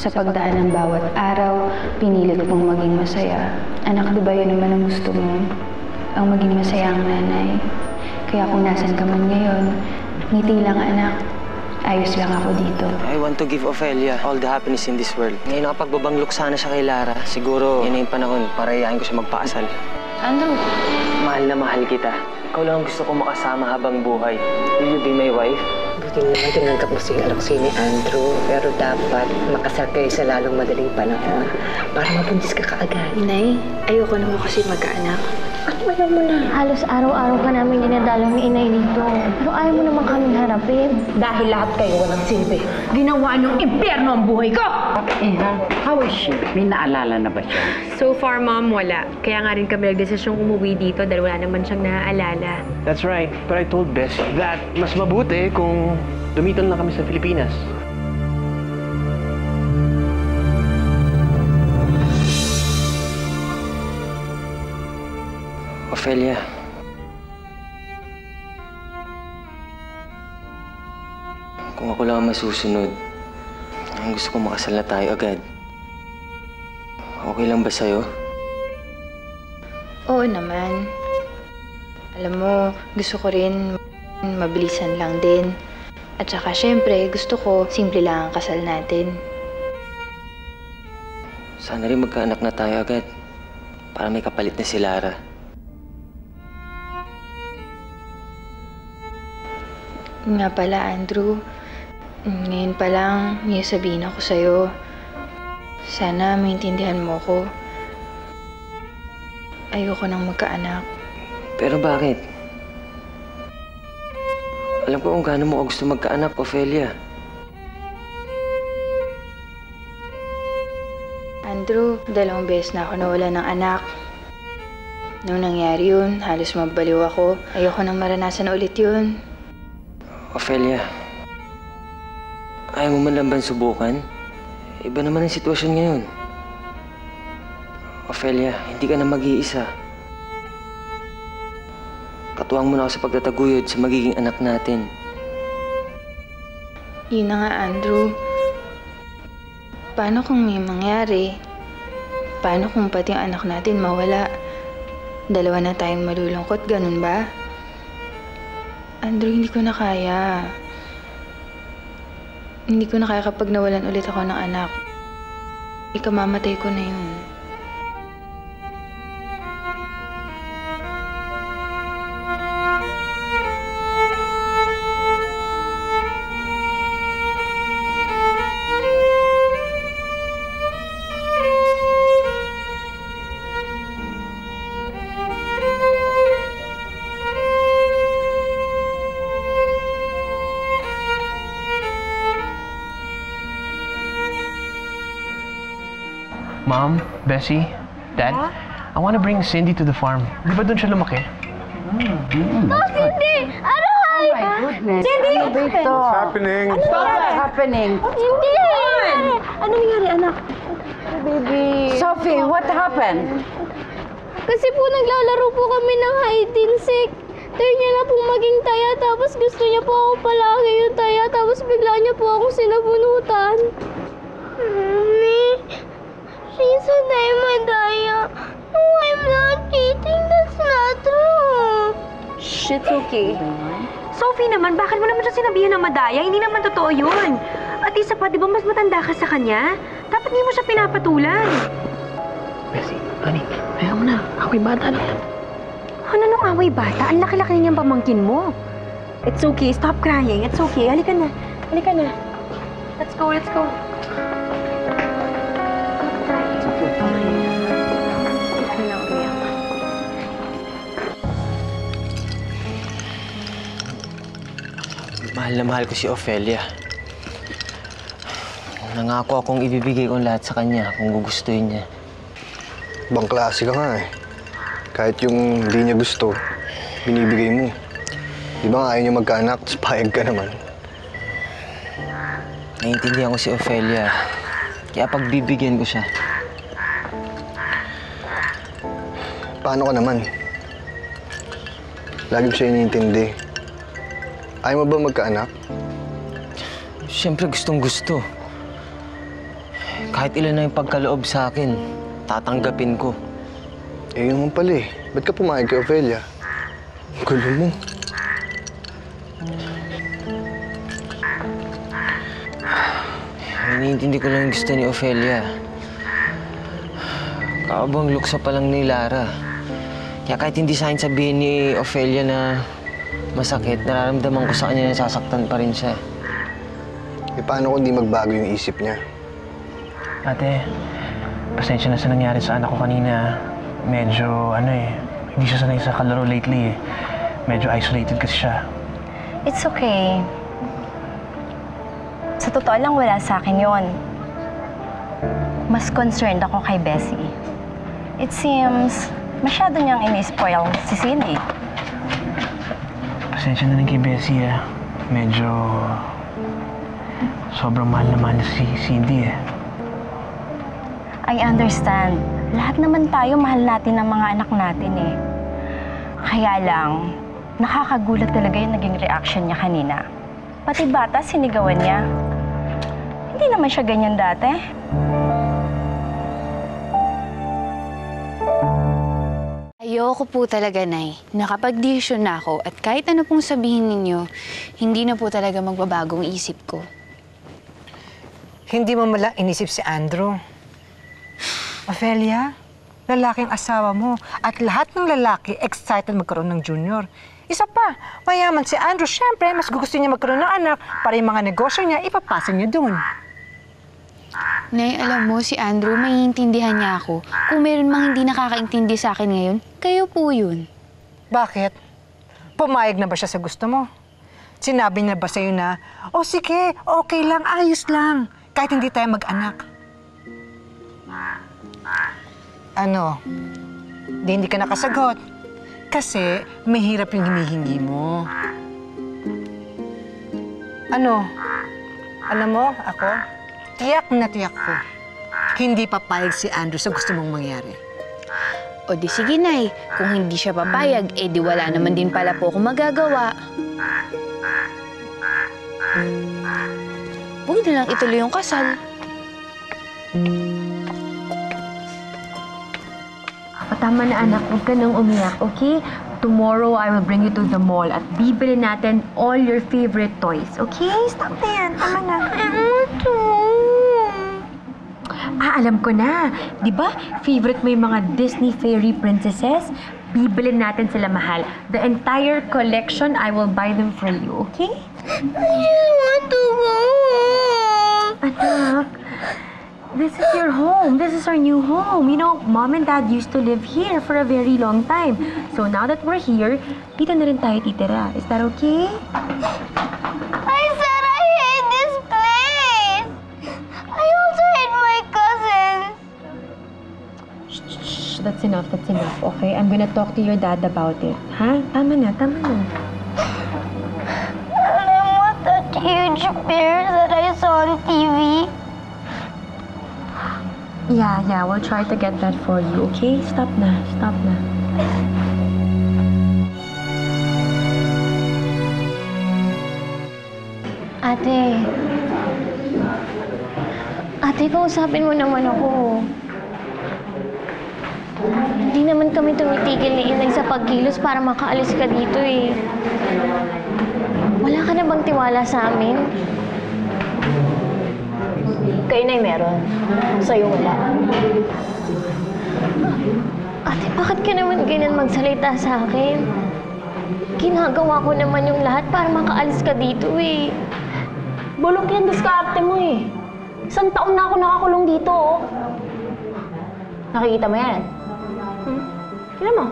Sa pagdaan ng bawat araw, pinilit mong maging masaya. Anak, di ba yun naman ang gusto mo? Ang maging masaya ang nanay. Kaya kung nasan ka man ngayon, ngiti lang anak. Ayos lang ako dito. I want to give Ophelia all the happiness in this world. Ngayon nakapagbabanglok sana siya kay Lara. Siguro, yan na yung panahon para iyain ko siya magpakasal. Andrew! Mahal na mahal kita. Ikaw lang ang gusto ko makasama habang buhay. Will you be my wife? Buti naman tinanggap mo si Alexei ni Andrew. Pero dapat makasal kayo sa lalong madaling panahon para mabuntis ka kaagad. Inay, ayoko naman kasi magkaanak. At ayaw mo na. Halos araw-araw ka namin dinadalaw ni inay dito. Pero ayaw mo naman kaming harapin. Dahil lahat kayo walang silbi. Ginawa niyong impyerno ang buhay ko! How is she? May naalala na ba siya? So far, Mom, wala. Kaya nga rin kami nagdesisyong umuwi dito dahil wala naman siyang naaalala. That's right. But I told Bessie that mas mabuti kung dumiton lang kami sa Pilipinas. Ophelia. Kung ako lang ang masusunod, ang gusto ko makasal na tayo agad. Okay lang ba sa'yo? Oo naman. Alam mo, gusto ko rin mabilisan lang din. At saka syempre, gusto ko simple lang ang kasal natin. Sana rin magkaanak na tayo agad para may kapalit na si Lara. Nga pala, Andrew. Ngayon pa lang, may sabihin ako sa'yo. Sana maintindihan mo ko. Ayoko nang magkaanak. Pero bakit? Alam ko kung gaano mo ako gusto magkaanak, Ophelia. Andrew, 2 beses na ako nawala ng anak. Nung nangyari yun, halos mabaliw ako. Ayoko nang maranasan ulit yun. Ophelia, ayaw mo man lang ba subukan? Iba naman ang sitwasyon ngayon. Ophelia, hindi ka na mag-iisa. Katuwang mo na ako sa pagtataguyod sa magiging anak natin. Yun na nga, Andrew. Paano kung may mangyari? Paano kung pati ang anak natin mawala? 2 na tayong malulungkot, ganun ba? Andrew, hindi ko na kaya. Hindi ko na kaya kapag nawalan ulit ako ng anak. Ikamamatay ko na yun. Mom, Bessie, Dad, I want to bring Cindy to the farm. Di ba doon siya lumaki? Cindy! Ano, hi! Oh my goodness. Cindy! Ano ba ito? What's happening? What's happening? Cindy! Ano nangyari, anak? Baby. Sophie, what happened? Kasi po naglalaro po kami ng hide and seek. Turn niya na po maging taya, tapos gusto niya po ako palagi yung taya, tapos bigla niya po akong sinabunutan. Mommy, she's a diamond taya. No, I'm not cheating. That's not true. Shh, it's okay. Sophie naman, bakit mo naman siya sinabihan ng madaya? Hindi naman totoo yun. At isa pa, di ba mas matanda ka sa kanya? Dapat hindi mo siya pinapatulan. Bessie, honey, kaya mo na. Ako'y bata na yan. Ano nung away bata? Ang laki-laki na niyang pamangkin mo. It's okay. Stop crying. It's okay. Halika na. Halika na. Let's go. Let's go. Mahal na mahal ko si Ophelia. Nangako akong ibibigay ko lahat sa kanya kung gugustuhin niya. Ibang klase ka nga eh. Kahit yung hindi niya gusto, binibigay mo. Di ba nga ayaw niya magkaanak, tapos payag ka naman. Naiintindihan ko si Ophelia, kaya pagbibigyan ko siya. Paano ka naman? Lagi mo siya iniintindi. Ayaw mo ba magkaanak? Siyempre gustong gusto. Kahit ilan na yung pagkaloob sa akin, tatanggapin ko. Eh, yun naman pala eh. Ba't ka pumayag kay Ophelia? Gulo mo. Iniintindi ko lang yung gusto ni Ophelia. Kaabang luksa pa lang ni Lara. Kaya kahit hindi sa akin sabihin ni Ophelia na masakit, nararamdaman ko sa kanya na sasaktan pa rin siya. Eh, paano kung di magbago yung isip niya? Ate, pasensya na sa nangyari sa anak ko kanina. Medyo, hindi siya sanay sa kalaro lately eh. Medyo isolated kasi siya. It's okay. Sa totoo lang, wala sa akin yon. Mas concerned ako kay Bessie. It seems, masyado niyang ini-spoil si Cindy. Pasensya na rin kay Bessie ah. Medyo sobrang mahal na mahal si Cindy eh. I understand. Lahat naman tayo mahal natin ang mga anak natin eh. Kaya lang, nakakagulat talaga yung naging reaction niya kanina. Pati bata, sinigawan niya. Hindi naman siya ganyan dati. Ayoko po talaga, Nay. Nakapag-desisyon na ako at kahit ano pong sabihin ninyo, hindi na po talaga magbabagong isip ko. Hindi mo malang inisip si Andrew. Ophelia, lalaking asawa mo at lahat ng lalaki excited magkaroon ng junior. Isa pa, mayaman si Andrew. Siyempre, mas gusto niya magkaroon ng anak para yung mga negosyo niya, ipapasa niya doon. Nay, alam mo, si Andrew, maiintindihan niya ako. Kung meron mang hindi nakakaintindi sa akin ngayon, kayo po yun. Bakit? Pumayag na ba siya sa gusto mo? Sinabi niya ba sa'yo na, oh sige, okay lang, ayos lang, kahit hindi tayo mag-anak? Ano? Hindi ka nakasagot. Kasi mahirap yung hinihingi mo. Ano? Alam mo, ako, tiyak na tiyak ko. Hindi papayag si Andrew sa gusto mong mangyari. O di sige, Nay. Kung hindi siya papayag, eh di wala naman din pala po akong magagawa. Huwag na lang ituloy yung kasal. Tama na anak, huwag ka nang umiyak, okay? Tomorrow, I will bring you to the mall at bibili natin all your favorite toys, okay? Stop na yan, tama na. Alam ko na. Di ba, favorite mo yung mga Disney fairy princesses? Bibili natin sila mahal. The entire collection, I will buy them for you, okay? I want to go. Anak, this is your home. This is our new home. You know, Mom and Dad used to live here for a very long time. So now that we're here, dito na rin tayo titira. Is that okay? I said I hate this place. I also hate my cousins. Shh, that's enough. That's enough, okay? I'm gonna talk to your dad about it. Ha? Tama na, tama na. And I want that huge bear that I saw on TV. Yeah, we'll try to get that for you, okay? Stop na, stop na. Ate, kausapin mo naman ako. Hindi naman kami tumitigil ni Inay sa pagkilos para makaalis ka dito eh. Wala ka na bang tiwala sa amin? Kayo na'y meron. Sa'yo wala. Ate, bakit ka naman ganyan magsalita sa akin? Ginagawa ko naman yung lahat para makaalis ka dito eh. Bulok yan, diskarte mo eh. 1 taon na ako nakakulong dito, oh. Nakikita mo yan? Tingnan mo.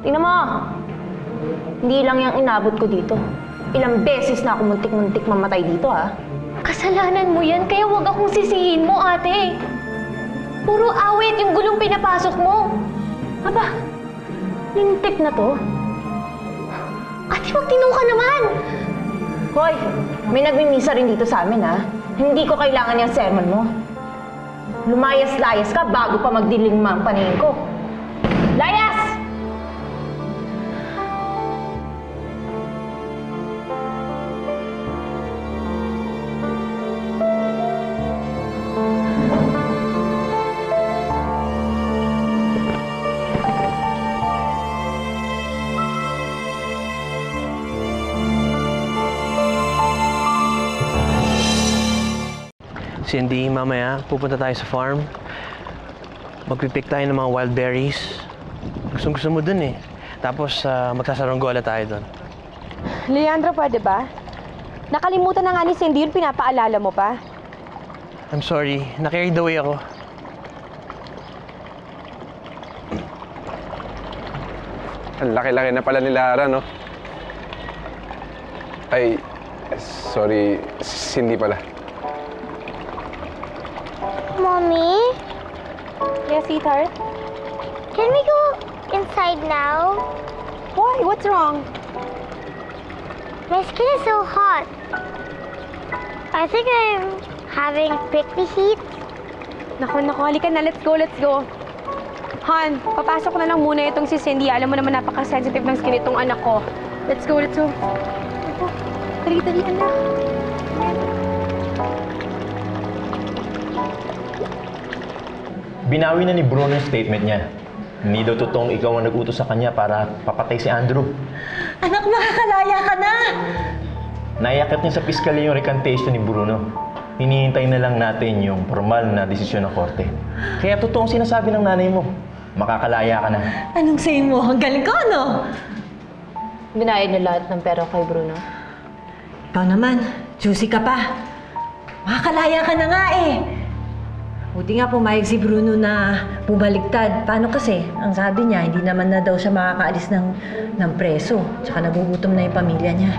Tingnan mo. Hindi lang yung inabot ko dito. Ilang beses na ako muntik-muntik mamatay dito, ha? Kasalanan mo yan, kaya huwag akong sisihin mo, ate. Puro awit yung gulong pinapasok mo. Aba, lintik na to. Ate, magtino ka naman! Hoy, may nagmimisa rin dito sa amin, ha? Hindi ko kailangan yung sermon mo. Lumayas-layas ka bago pa magdiling ang paningin ko. Layas! Cindy, mamaya pupunta tayo sa farm. Magpipick tayo ng mga wild berries. Gusto mo dun eh. Tapos magsasaranggola tayo dun. Leandro, pwede ba? Nakalimutan na nga ni Cindy yun, pinapaalala mo pa. I'm sorry, na-carried away ako. Ang laki-laki na pala ni Lara, no? Ay, sorry, Cindy pala. Mommy, Yes, sweetheart? can we go inside now? Why? What's wrong? My skin is so hot. I think I'm having prickly heat. Naku, halika na. Let's go. Han, papasok na lang muna itong si Cindy. Alam mo naman napaka-sensitive ng skin itong anak ko. Let's go. Dali, anak. Binawi na ni Bruno yung statement niya. Hindi daw totoong ikaw ang nag-utos sa kanya para papatay si Andrew. Anak, makakalaya ka na! Naiakit niya sa piskalya yung recantation ni Bruno. Hinihintay na lang natin yung formal na desisyon ng korte. Kaya totoong sinasabi ng nanay mo, makakalaya ka na. Anong say mo? Ang galing ko, no? Binayad niya lahat ng pera kay Bruno. Ikaw naman, juicy ka pa. Makakalaya ka na nga eh. Buti nga pumayag si Bruno na bumaliktad. Paano kasi? Ang sabi niya, hindi naman na daw siya makakaalis ng preso. Tsaka nagugutom na yung pamilya niya.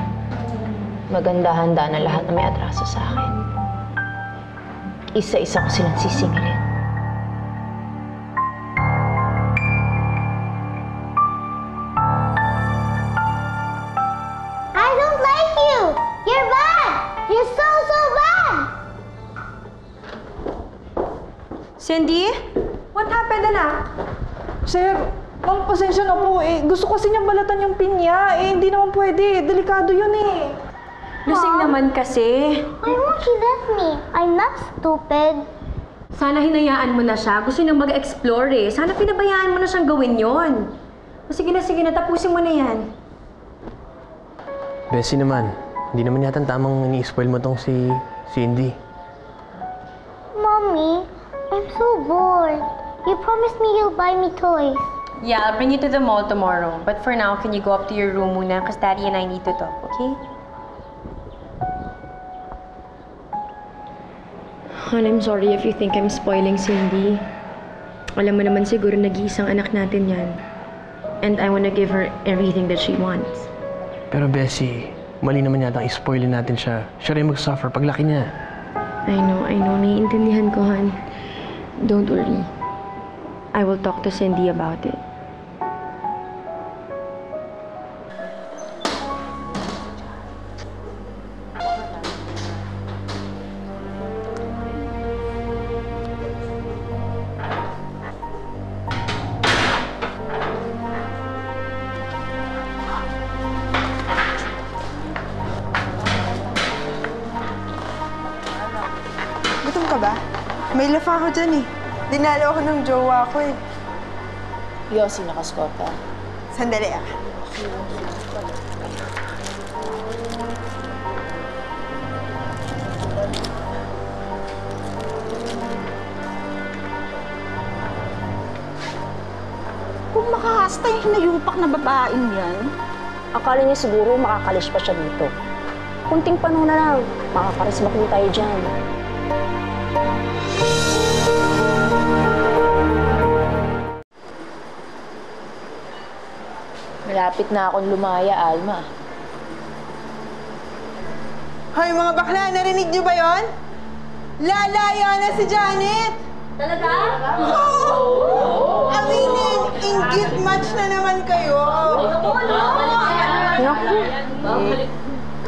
Maganda-handa na lahat na may atraso sa akin. Isa-isa ko silang sisingilin. I don't like you! You're bad! You're so bad! Cindy? What happened, anak? Sir, ma'am, pasensya na po eh. Gusto kasi niyang balatan yung pinya. Eh, hindi naman pwede. Delikado yun eh. Lusing naman kasi. Why won't he let me? I'm not stupid. Sana hinayaan mo na siya. Gusto niyang mag-explore eh. Sana pinabayaan mo na siyang gawin yon. Sige na, tapusin mo na yan. Bessie naman, hindi naman yata tamang ini-spoil mo tong si Cindy. Mommy, I'm so bored. You promised me you'll buy me toys. Yeah, I'll bring you to the mall tomorrow. But for now, can you go up to your room muna? Because Daddy and I need to talk, okay? Hon, I'm sorry if you think I'm spoiling Cindy. Alam mo naman siguro nag-iisang anak natin yan. And I wanna give her everything that she wants. Pero Bessie, mali naman yata i-spoilin natin siya. Siya rin mag-suffer paglaki niya. I know. Naiintindihan ko, hon. Don't worry. I will talk to Cindy about it. Gutom ka ba? May lafa ako dyan eh. Dinalo ako ng jowa ko eh. Yossi, nakaskota. Sandali ah. Kung makahasta yung hinayupak na babaeng yan, akala niya siguro makakalis pa siya dito. Kunting panahon na lang, makakarismak din tayo dyan. Malapit na akong lumaya, Alma. Hoy mga bakla, narinig niyo ba yon? Lalaya na si Janet! Talaga? Oo! Aminin, inggit match na naman kayo. Naku.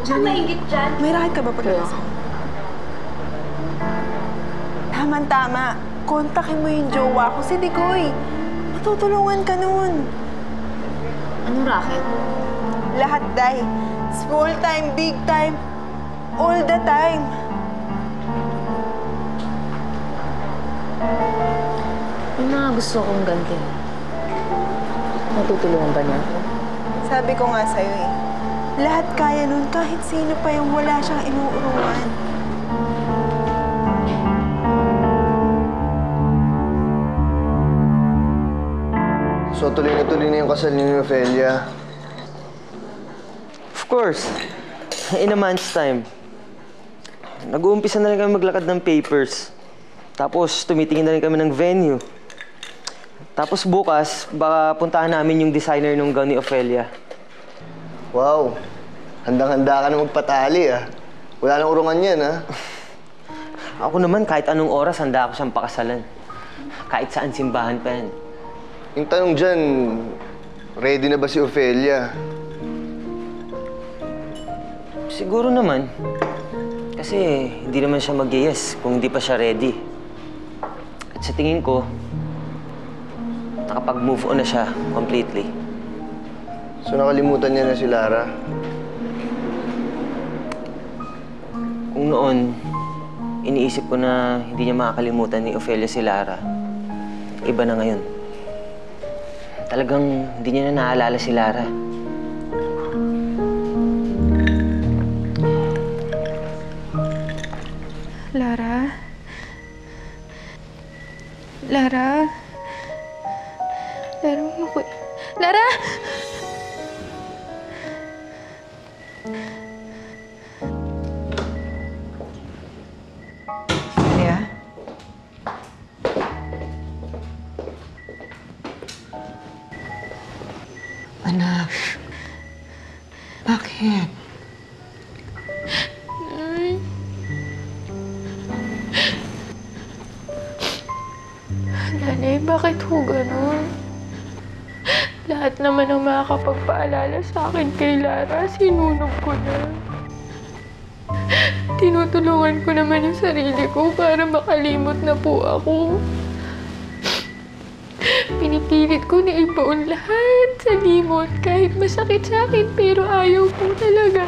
Janet, maingit dyan. May raket ka ba pala? Tama-tama. Kontakin mo yung jowa ko si Digoy. Matutulungan ka nun. Anong racket? Lahat, Day. Small time, big time, all the time. May mga gusto kong ganti. Matutulungan ba niya? Sabi ko nga sa'yo eh, lahat kaya nun kahit sino pa yung wala siyang inuurungan. So tuloy na yung kasal ni Ophelia. Of course. In a month's time. Nag-uumpisa na rin kami maglakad ng papers. Tapos tumitingin na rin kami ng venue. Tapos bukas, baka puntahan namin yung designer ng gown ni Ophelia. Wow. Handang-handa ka na magpatali ah. Wala nang urungan yan ah. Ako naman, kahit anong oras, handa ako siyang pakasalan. Kahit saan simbahan pa yan. Yung tanong dyan, ready na ba si Ophelia? Siguro naman. Kasi hindi naman siya mag-yes kung hindi pa siya ready. At sa tingin ko, nakapag-move on na siya completely. So nakalimutan niya na si Lara? Kung noon, iniisip ko na hindi niya makakalimutan ni Ophelia si Lara, iba na ngayon. Talagang hindi niya na naalala si Lara. Lara? Lara? Lara, naku... Lara! Maria? Anak, bakit? Nanay, bakit ho ganun? Lahat naman ang makakapagpaalala sa akin kay Lara, sinunog ko na. Tinutulungan ko naman yung sarili ko para makalimot na po ako. Pinipilit ko na ibaon lahat sa limot kahit masakit sa akin pero ayaw po talaga.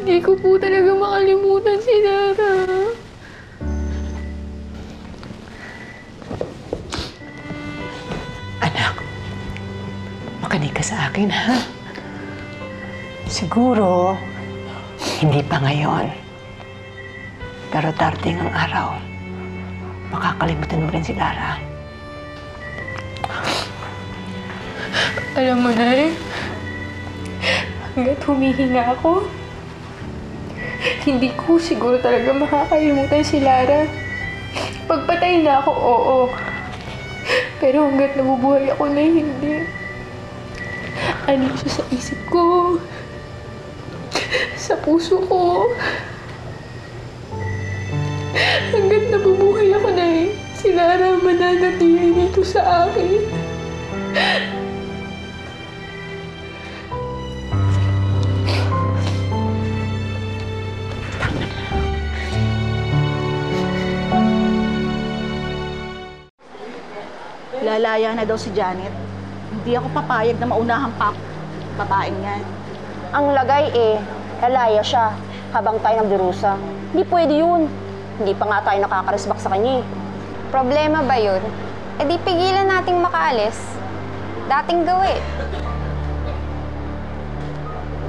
Hindi ko po talaga makalimutan si Lara. Anak, makinig ka sa akin, ha? Siguro, hindi pa ngayon. Pero darating ang araw, makakalimutan mo rin si Lara. Alam mo, Nay, hanggat humihinga ako, hindi ko siguro talaga makakalimutan si Lara. Pagpatay na ako, oo. Pero hanggat nabubuhay ako na hindi. Ano siya sa isip ko, sa puso ko. Hanggat nabubuhay ako na si Lara mananatili dito sa akin. Lalaya na daw si Janet. Hindi ako papayag na maunahang babaeng yan. Ang lagay lalaya siya habang tayo nagdurusa. Hindi pwede yun. Hindi pa nga tayo nakakaresbak sa kanya. Problema ba yun? E di pigilan nating makaalis. Dating gawi.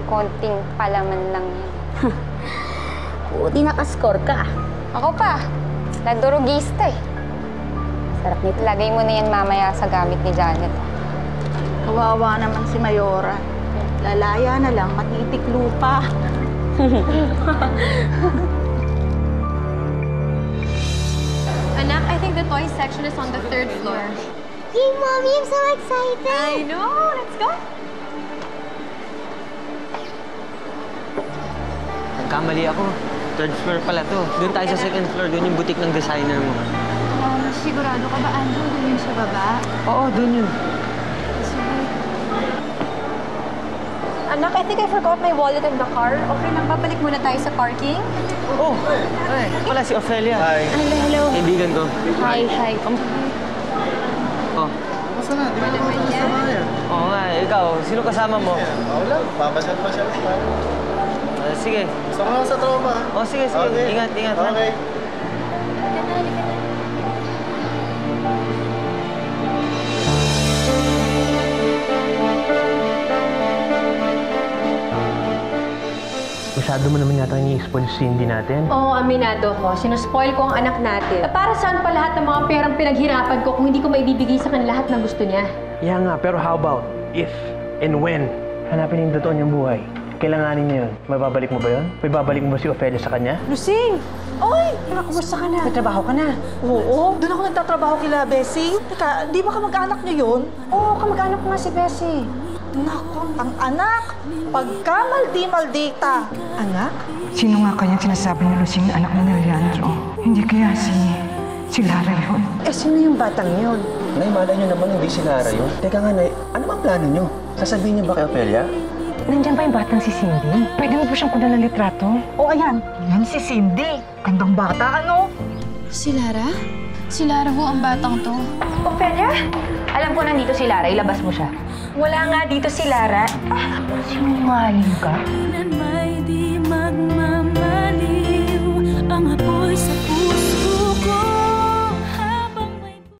Konting palaman lang yan. Buti nakascore ka. Ako pa. Nadurugista Sarap nito. Lagay mo na yan mamaya sa gamit ni Janet. Kawawa naman si Mayora. Lalaya na lang, matitik lupa. Anak, I think the toy section is on the 3rd floor. Yay, Mommy! I'm so excited! I know! Let's go! Nagkamali ako. 3rd floor pala to. Doon tayo sa 2nd floor. Doon yung boutique ng designer mo. Sigurado ka ba, Andrew? Doon yun sa baba? Oo, doon yun. Anak, I think I forgot my wallet in the car. Okay lang, babalik muna tayo sa parking. Oh! Ay, wala si Ophelia. Hi. Hello. Kaibigan ko. Hi. Oh. Basta na, di ba naman kasama yan? Oo nga, ikaw. Sino kasama mo? Wala, papasyal-pasyal pa. Sige. Gusto mo lang sa tropa. Oh, sige. Okay. Ingat. Okay. masyado mo naman yata ini-spoil si Cindy natin. Oo, aminado ko. Sinuspoil ko ang anak natin. Para saan pa lahat ng mga perang pinaghirapan ko kung hindi ko maibibigay sa kanila lahat ng gusto niya? Yeah nga, pero how about if and when hanapin yung totoo niyang buhay? Kailanganin niya yun. Mababalik mo ba yun? Mababalik mo ba si Ophelia sa kanya? Lucing! Oy! Nakumusta ka na? Nagtrabaho ka na? Oo. Doon ako nagtatrabaho kila Bessie. Teka, di ba kamag-anak niyo yun? Oo, kamag-anak ko nga si Bessie. Naku, ang anak! Pagka-maldi-maldita. Anak? Sino nga kaya sinasabi ni Lucing anak ni Leandro? Hindi kaya si Lara yun? Eh, sino yung batang yun? Nay, malay niyo naman hindi si Lara yun. Teka nga, Nay, ano bang plano niyo? Sasabihin niyo ba kay Ophelia? Nandiyan ba yung batang si Cindy? Pwede mo po siyang kunan ng litrato? O ayan, yan si Cindy. Gandang bata, ano? Si Lara? Si Lara ho ang batang to. Ophelia? Alam ko nandito si Lara. Ilabas mo siya. Wala nga dito si Lara. Sinungaling ka?